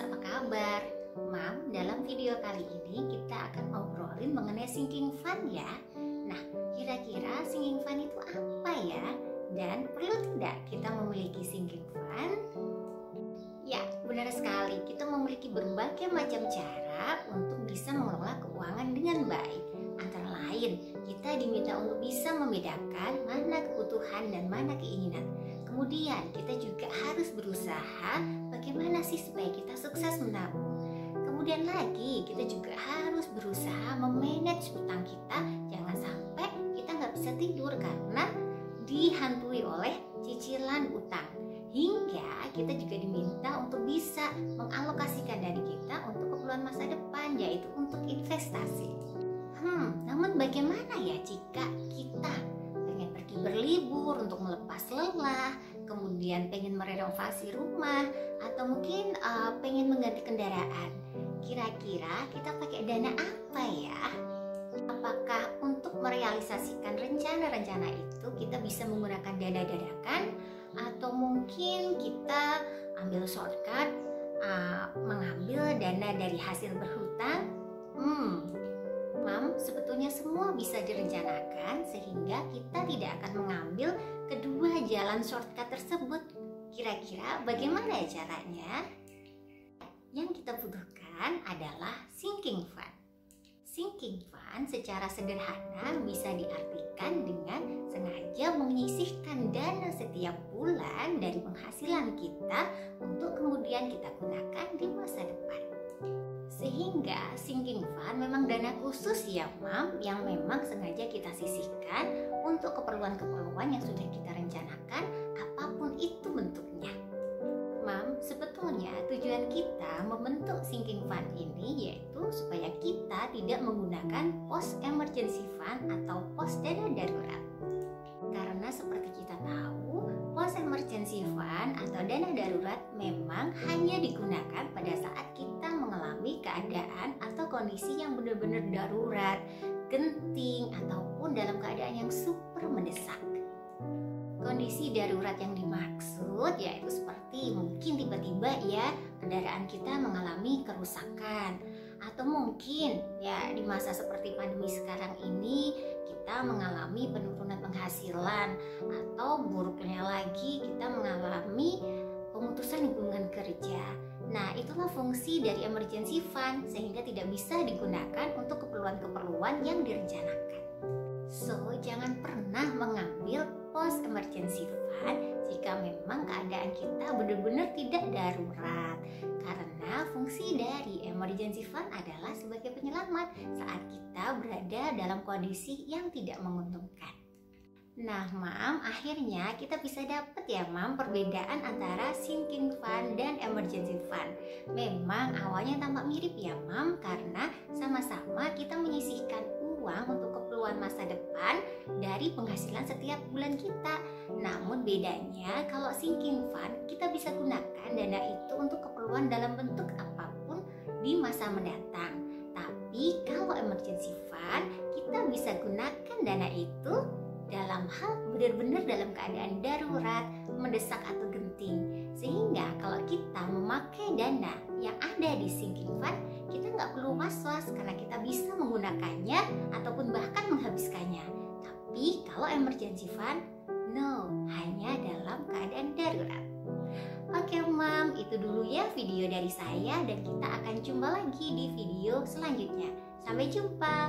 apa kabar? Mam, dalam video kali ini kita akan ngobrolin mengenai sinking fund ya. Nah, kira-kira sinking fund itu apa ya? Dan perlu tidak kita memiliki sinking fund? Ya, benar sekali. Kita memiliki berbagai macam cara untuk bisa mengelola keuangan dengan baik. Antara lain, kita diminta untuk bisa membedakan mana kebutuhan dan mana keinginan. Kemudian kita juga harus berusaha bagaimana sih supaya kita sukses menabung. Kemudian lagi kita juga harus berusaha memanage utang kita. Jangan sampai kita nggak bisa tidur karena dihantui oleh cicilan utang. Hingga kita juga diminta untuk bisa mengalokasikan dana kita untuk keperluan masa depan, yaitu untuk investasi. Namun bagaimana ya jika kita pengen pergi berlibur untuk melepas lelah, kemudian pengen merenovasi rumah, atau mungkin pengen mengganti kendaraan? Kira-kira kita pakai dana apa ya? Apakah untuk merealisasikan rencana-rencana itu kita bisa menggunakan dana dadakan, atau mungkin kita ambil shortcut mengambil dana dari hasil berhutang? Mam, sebetulnya semua bisa direncanakan sehingga kita tidak akan mengambil kedua jalan shortcut tersebut. Kira-kira bagaimana caranya? Yang kita butuhkan adalah sinking fund. Sinking fund secara sederhana bisa diartikan dengan sengaja menyisihkan dana setiap bulan dari penghasilan kita untuk kemudian kita gunakan di masa depan. Sehingga sinking fund memang dana khusus ya Mam, yang memang sengaja kita sisihkan untuk keperluan-keperluan yang sudah kita rencanakan, apapun itu bentuknya. Mam, sebetulnya tujuan kita membentuk sinking fund ini yaitu supaya kita tidak menggunakan pos emergency fund atau pos dana darurat. Karena seperti kita tahu, pos emergency fund atau dana darurat memang hanya digunakan pada saat kita mengalami keadaan atau kondisi yang benar-benar darurat, genting, ataupun dalam keadaan yang super mendesak. Kondisi darurat yang dimaksud yaitu seperti mungkin tiba-tiba ya kendaraan kita mengalami kerusakan, atau mungkin ya di masa seperti pandemi sekarang ini kita mengalami penurunan penghasilan, atau buruknya lagi kita mengalami pemutusan hubungan kerja. Nah, itulah fungsi dari emergency fund sehingga tidak bisa digunakan untuk keperluan-keperluan yang direncanakan. So, jangan pernah mengambil pos emergency fund jika memang keadaan kita benar-benar tidak darurat. Karena fungsi dari emergency fund adalah sebagai penyelamat saat kita berada dalam kondisi yang tidak menguntungkan. Nah Mam, akhirnya kita bisa dapat ya Mam perbedaan antara sinking fund dan emergency fund. Memang awalnya tampak mirip ya Mam, karena sama-sama kita menyisihkan uang untuk keperluan masa depan dari penghasilan setiap bulan kita. Namun bedanya kalau sinking fund kita bisa gunakan dana itu untuk keperluan dalam bentuk apapun di masa mendatang. Tapi kalau emergency fund kita bisa gunakan dana itu dalam hal benar-benar dalam keadaan darurat, mendesak atau genting. Sehingga kalau kita memakai dana yang ada di sinking fund, kita nggak perlu was-was karena kita bisa menggunakannya ataupun bahkan menghabiskannya. Tapi kalau emergency fund, no, hanya dalam keadaan darurat. Oke Mam, itu dulu ya video dari saya dan kita akan jumpa lagi di video selanjutnya. Sampai jumpa.